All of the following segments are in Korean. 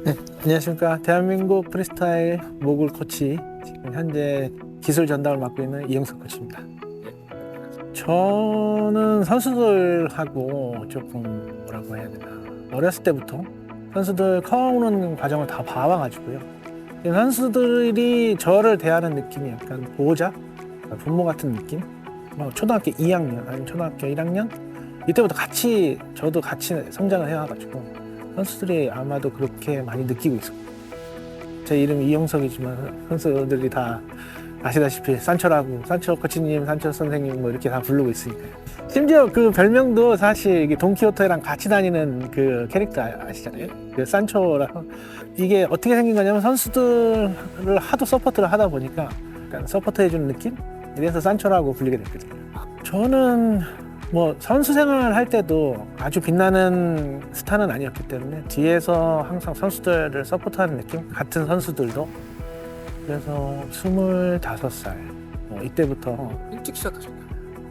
네, 안녕하십니까. 대한민국 프리스타일 모굴 코치, 지금 현재 기술 전담을 맡고 있는 이영석 코치입니다. 저는 선수들하고 조금 뭐라고 해야 되나, 어렸을 때부터 선수들 커오는 과정을 다 봐와가지고요. 선수들이 저를 대하는 느낌이 약간 보호자, 부모 같은 느낌. 초등학교 2학년 아니면 초등학교 1학년 이때부터 저도 같이 성장을 해와가지고 선수들이 아마도 그렇게 많이 느끼고 있을 거예요. 제 이름이 이영석이지만 선수들이 다 아시다시피 산초라고, 산초 코치님, 산초 선생님 뭐 이렇게 다 부르고 있으니까요. 심지어 그 별명도 사실 이게 돈키호테랑 같이 다니는 그 캐릭터 아시잖아요. 그 산초라고. 이게 어떻게 생긴 거냐면 선수들을 하도 서포트를 하다 보니까 약간 서포트 해주는 느낌? 이래서 산초라고 불리게 됐거든요. 저는 뭐 선수 생활을 할 때도 아주 빛나는 스타는 아니었기 때문에 뒤에서 항상 선수들을 서포트하는 느낌? 같은 선수들도. 그래서 25살 이때부터 일찍 시작하셨나요?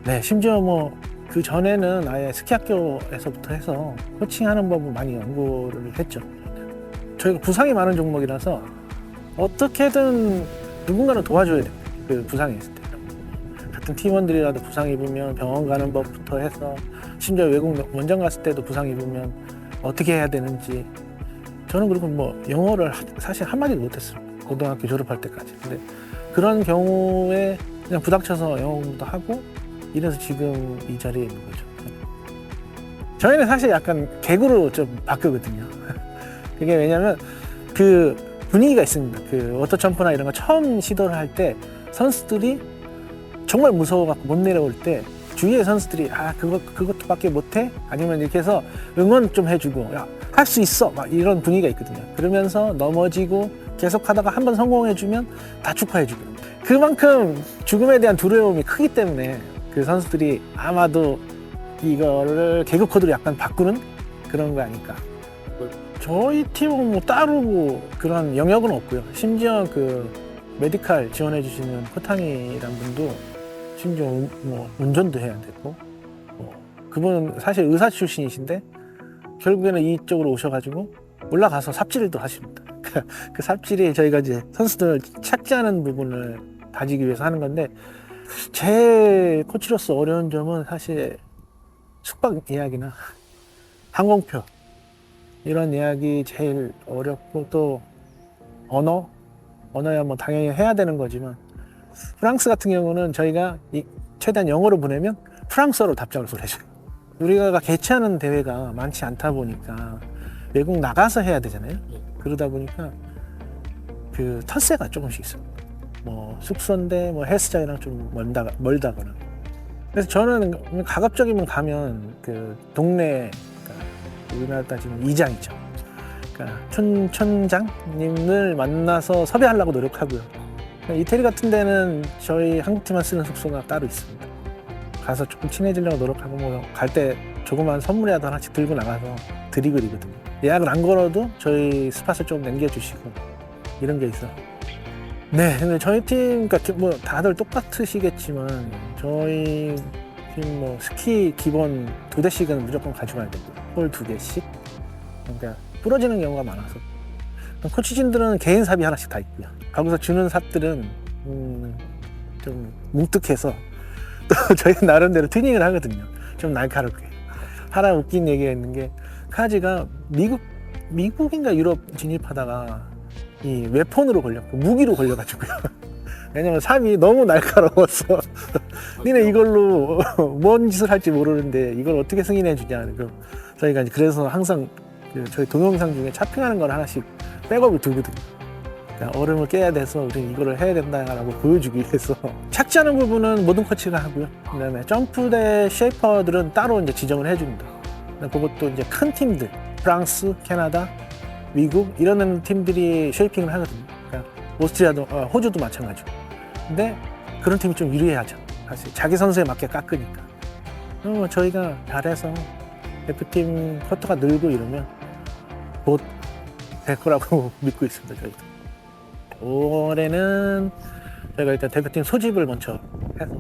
네, 심지어 뭐 그 전에는 아예 스키 학교에서부터 해서 코칭하는 법을 많이 연구를 했죠. 저희가 부상이 많은 종목이라서 어떻게든 누군가는 도와줘야 돼요. 그 부상이 있을 때. 같은 팀원들이라도 부상 입으면 병원 가는 법부터 해서 심지어 외국 원정 갔을 때도 부상 입으면 어떻게 해야 되는지. 저는 그리고 뭐 영어를 사실 한마디도 못했어요. 고등학교 졸업할 때까지. 근데 그런 경우에 그냥 부닥쳐서 영어 공부도 하고 이래서 지금 이 자리에 있는 거죠. 저희는 사실 약간 개그로 좀 바꾸거든요. 그게 왜냐면 그 분위기가 있습니다. 그 워터 점프나 이런 거 처음 시도를 할 때 선수들이 정말 무서워갖고 못 내려올 때 주위의 선수들이 그것밖에 못해? 아니면 이렇게 해서 응원 좀 해주고 야, 할 수 있어! 막 이런 분위기가 있거든요. 그러면서 넘어지고 계속 하다가 한번 성공해주면 다 축하해주고. 그만큼 죽음에 대한 두려움이 크기 때문에 그 선수들이 아마도 이거를 개그 코드로 약간 바꾸는 그런 거 아닐까. 저희 팀은 뭐 따로 뭐 그런 영역은 없고요. 심지어 그 메디칼 지원해주시는 코타니라는 분도 심지어 뭐 운전도 해야 되고 그분은 사실 의사 출신이신데 결국에는 이쪽으로 오셔가지고 올라가서 삽질도 하십니다. 그 삽질이 저희가 이제 선수들 착지하는 부분을 다지기 위해서 하는 건데 제 코치로서 어려운 점은 사실 숙박 예약이나 항공표 이런 예약이 제일 어렵고 또 언어야 뭐 당연히 해야 되는 거지만 프랑스 같은 경우는 저희가 최대한 영어로 보내면 프랑스어로 답장을 보내줘요. 우리가 개최하는 대회가 많지 않다 보니까 외국 나가서 해야 되잖아요. 그러다 보니까 그 텃세가 조금씩 있어요. 뭐 숙소인데 뭐 헬스장이랑 좀 멀다거나. 그래서 저는 가급적이면 가면 그 동네, 그러니까 우리나라 따지면 이장이죠. 그러니까 촌장님을 만나서 섭외하려고 노력하고요. 이태리 같은 데는 저희 한국팀만 쓰는 숙소가 따로 있습니다. 가서 조금 친해지려고 노력하고 뭐 갈 때 조그만 선물이라도 하나씩 들고 나가서 드리거든요. 예약을 안 걸어도 저희 스팟을 좀 남겨주시고 이런 게 있어. 네, 근데 저희 팀, 그러니까 뭐 다들 똑같으시겠지만 저희 팀 뭐 스키 기본 2대씩은 무조건 가져가야 되고 홀 2개씩. 그러니까 부러지는 경우가 많아서 코치진들은 개인 삽이 하나씩 다 있고요. 거기서 주는 삽들은 좀 뭉툭해서 또 저희 나름대로 튜닝을 하거든요. 좀 날카롭게. 하나 웃긴 얘기가 있는 게 카지가 미국인가 유럽 진입하다가 이 웨폰으로 걸렸고 무기로 걸려가지고요. 왜냐면 삽이 너무 날카로워서 니네 이걸로 뭔 짓을 할지 모르는데 이걸 어떻게 승인해 주냐. 저희가 이제 그래서 항상 저희 동영상 중에 차핑하는 걸 하나씩 백업을 두거든요. 그러니까 얼음을 깨야 돼서 우리는 이거를 해야 된다라고 보여주기 위해서 착지하는 부분은 모든 코치가 하고요. 그다음에 점프대 쉐이퍼들은 따로 이제 지정을 해줍니다. 그것도 이제 큰 팀들, 프랑스, 캐나다, 미국 이런 팀들이 쉐이핑을 하거든요. 그러니까 오스트리아도, 호주도 마찬가지고. 근데 그런 팀이 좀 유리하죠. 사실 자기 선수에 맞게 깎으니까. 저희가 잘해서 대표팀 커터가 늘고 이러면 곧 될 거라고 믿고 있습니다. 저희도. 올해는 저희가 일단 대표팀 소집을 먼저 해서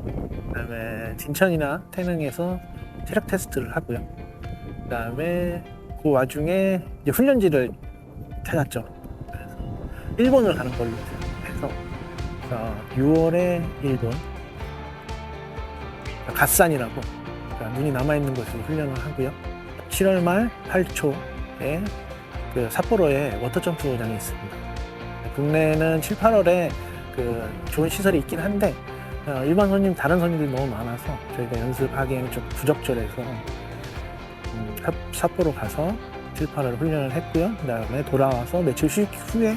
그다음에 진천이나 태릉에서 체력 테스트를 하고요. 그다음에 그 와중에 이제 훈련지를 찾았죠. 그래서 일본을 가는 걸로 해서 6월에 일본 갓산이라고 눈이 남아있는 곳에서 훈련을 하고요. 7월 말 8초에 그 삿포로에 워터점프장이 있습니다. 국내에는 7, 8월에 그 좋은 시설이 있긴 한데 일반 손님, 다른 손님들이 너무 많아서 저희가 연습하기에는 좀 부적절해서 삿포로 가서 7, 8월 훈련을 했고요. 그 다음에 돌아와서 며칠 후에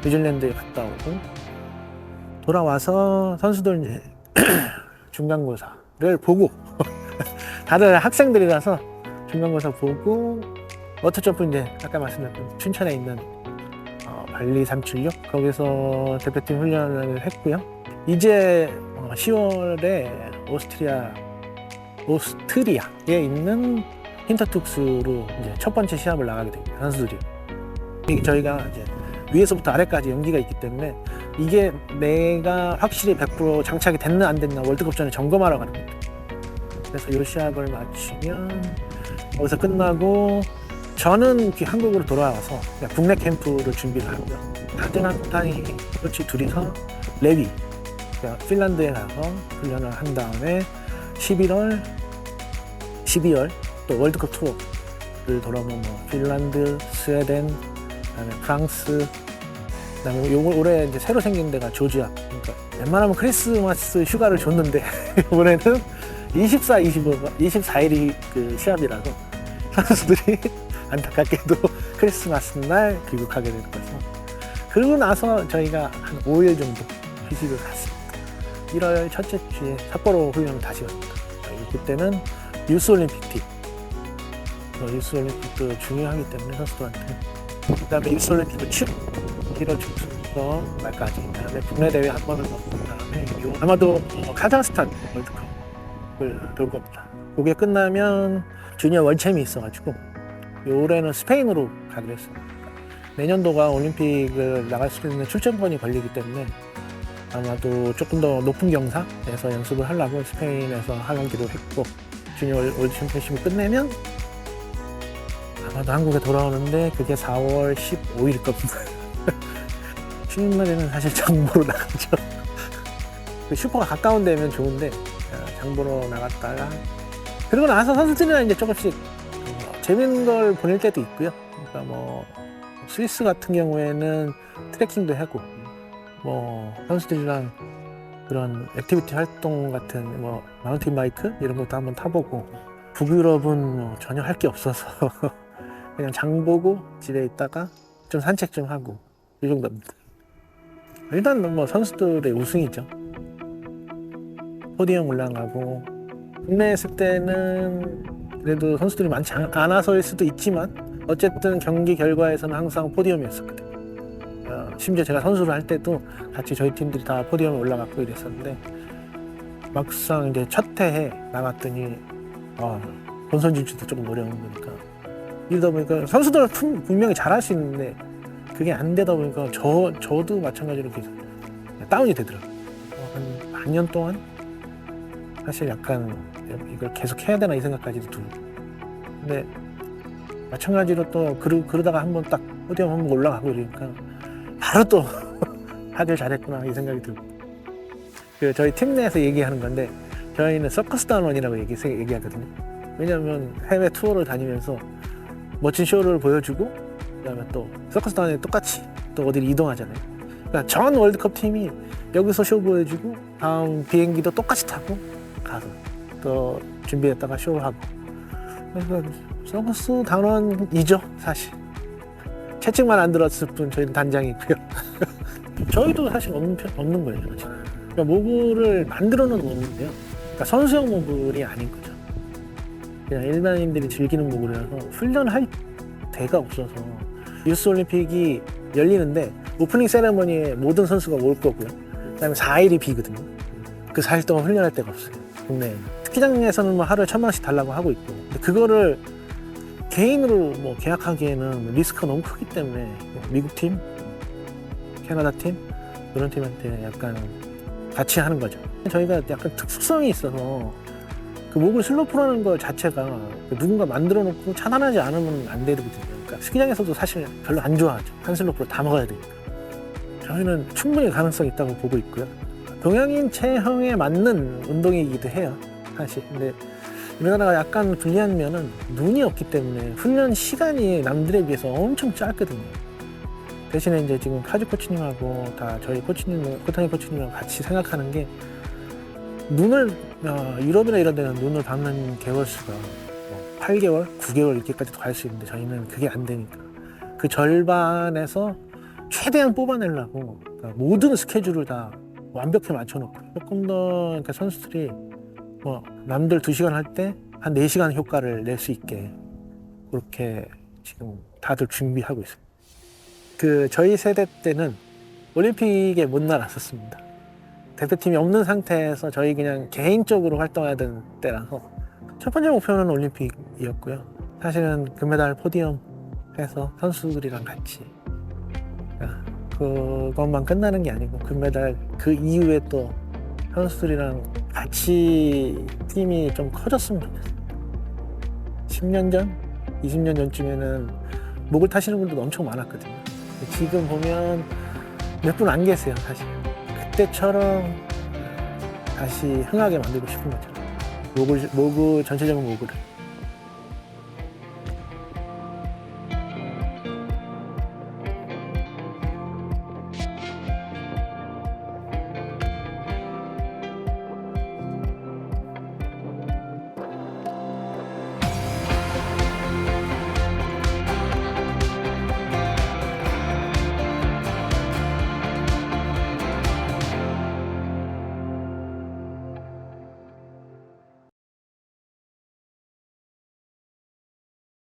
뉴질랜드에 갔다 오고 돌아와서 선수들 이제 중간고사를 보고 다들 학생들이라서 중간고사 보고 워터점프 이제 아까 말씀드렸던 춘천에 있는 발리 376 거기서 대표팀 훈련을 했고요. 이제 10월에 오스트리아에 있는 힌터툭스로 이제 첫 번째 시합을 나가게 됩니다. 선수들이. 저희가 이제 위에서부터 아래까지 연기가 있기 때문에 이게 내가 확실히 100% 장착이 됐나 안 됐나 월드컵 전에 점검하러 가는 겁니다. 그래서 이 시합을 마치면 거기서 끝나고 저는 한국으로 돌아와서 국내 캠프를 준비를 하고요. 같은 학단이 그렇지 둘이서 레위 핀란드에 가서 훈련을 한 다음에 11월, 12월 또 월드컵 투어를 돌아보면 핀란드, 스웨덴, 그다음에 프랑스, 그다음에 올해 이제 새로 생긴 데가 조지아. 그러니까 웬만하면 크리스마스 휴가를 줬는데 이번에는 24일이 그 시합이라서 선수들이 안타깝게도 크리스마스 날 귀국하게 되는 거죠. 그러고 나서 저희가 한 5일 정도 휴식을 갔습니다. 1월 첫째 주에 삿포로 훈련을 다시 갑니다. 그때는 유스올림픽 팀. 유스올림픽도 중요하기 때문에 선수들한테. 그 다음에 유스올림픽을 치러주면서 말까지. 그 다음에 국내 대회 한 번을 넣고 그 다음에 아마도 카자흐스탄 월드컵을 돌 겁니다. 그게 끝나면 주니어 월챔이 있어가지고 올해는 스페인으로 가기로 했습니다. 내년도가 올림픽을 나갈 수 있는 출전권이 걸리기 때문에 아마도 조금 더 높은 경사에서 연습을 하려고 스페인에서 하기로 했고 주니어 월드 챔피언십을 끝내면 아마도 한국에 돌아오는데 그게 4월 15일일 겁니다. 쉬는 날에는 사실 장보러 나가죠. 슈퍼가 가까운 데면 좋은데 장보러 나갔다가 그러고 나서 선수들이랑 이제 조금씩 재밌는 걸 보낼 때도 있고요. 그러니까 뭐 스위스 같은 경우에는 트레킹도 하고 뭐 선수들이랑 그런 액티비티 활동 같은 뭐 마운틴 바이크 이런 것도 한번 타보고 북유럽은 뭐 전혀 할 게 없어서 그냥 장 보고 집에 있다가 좀 산책 좀 하고 이 정도입니다. 일단 뭐 선수들의 우승이죠. 포디움 올라가고 국내에 있을 때는 그래도 선수들이 많지 않아서일 수도 있지만 어쨌든 경기 결과에서는 항상 포디움이었었거든요. 심지어 제가 선수를 할 때도 같이 저희 팀들이 다 포디움에 올라갔고 이랬었는데 막상 이제 첫 해에 나갔더니 본선 진출도 조금 어려운 거니까 이러다 보니까 선수들은 분명히 잘할 수 있는데 그게 안 되다 보니까 저도 마찬가지로 계속 다운이 되더라고요. 한 반년 동안 사실 약간 이걸 계속 해야 되나 이 생각까지도 들고 근데 마찬가지로 또 그러다가 한번 딱 포디움 한번 올라가고 이러니까 바로 또 하길 잘했구나 이 생각이 들고 저희 팀 내에서 얘기하는 건데 저희는 서커스 단원이라고 얘기하거든요. 왜냐하면 해외 투어를 다니면서 멋진 쇼를 보여주고 그다음에 또 서커스 단원이 똑같이 또 어디를 이동하잖아요. 그러니까 전 월드컵 팀이 여기서 쇼 보여주고 다음 비행기도 똑같이 타고 가서 또 준비했다가 쇼를 하고 그래서 서커스 단원이죠 사실. 채찍만 안 들었을 뿐 저희는 단장이고요. 저희도 사실 없는 거예요. 그러니까 모글을 만들어는 놓는데요. 그러니까 선수용 모글이 아닌 거죠. 그냥 일반인들이 즐기는 모글이라서 훈련할 데가 없어서 유스 올림픽이 열리는데 오프닝 세레머니에 모든 선수가 올 거고요. 그다음에 4일이 비거든요. 그 4일 동안 훈련할 데가 없어요. 국내에. 스키장에서는 뭐 하루에 1,000만 원씩 달라고 하고 있고 근데 그거를 개인으로 뭐 계약하기에는 리스크가 너무 크기 때문에 미국 팀, 캐나다 팀 이런 팀한테 약간 같이 하는 거죠. 저희가 약간 특수성이 있어서 그 목을 슬로프라는 것 자체가 누군가 만들어 놓고 차단하지 않으면 안 되거든요. 그러니까 스키장에서도 사실 별로 안 좋아하죠. 한 슬로프로 다 먹어야 되니까. 저희는 충분히 가능성이 있다고 보고 있고요. 동양인 체형에 맞는 운동이기도 해요, 사실. 근데 우리나라가 약간 불리한 면은 눈이 없기 때문에 훈련 시간이 남들에 비해서 엄청 짧거든요. 대신에 이제 지금 카즈 코치님하고 다 저희 코치님, 코타니 코치님하고 같이 생각하는 게 눈을 유럽이나 이런 데는 눈을 감는 개월수가 8개월, 9개월 이렇게까지도 갈 수 있는데 저희는 그게 안 되니까 그 절반에서 최대한 뽑아내려고 그러니까 모든 스케줄을 다 완벽히 맞춰놓고 조금 더 그러니까 선수들이 남들 2시간 할 때 한 4시간 효과를 낼 수 있게 그렇게 지금 다들 준비하고 있습니다. 그 저희 세대 때는 올림픽에 못 나갔었습니다. 대표팀이 없는 상태에서 저희 그냥 개인적으로 활동해야 되는 때라서 첫 번째 목표는 올림픽이었고요. 사실은 금메달 포디움 해서 선수들이랑 같이 그것만 끝나는 게 아니고 금메달 그 이후에 또 선수들이랑 같이 팀이 좀 커졌으면 좋겠어요. 10년 전, 20년 전쯤에는 목을 타시는 분들도 엄청 많았거든요. 지금 보면 몇 분 안 계세요, 사실. 그때처럼 다시 흥하게 만들고 싶은 거죠. 목을 전체적인 목을.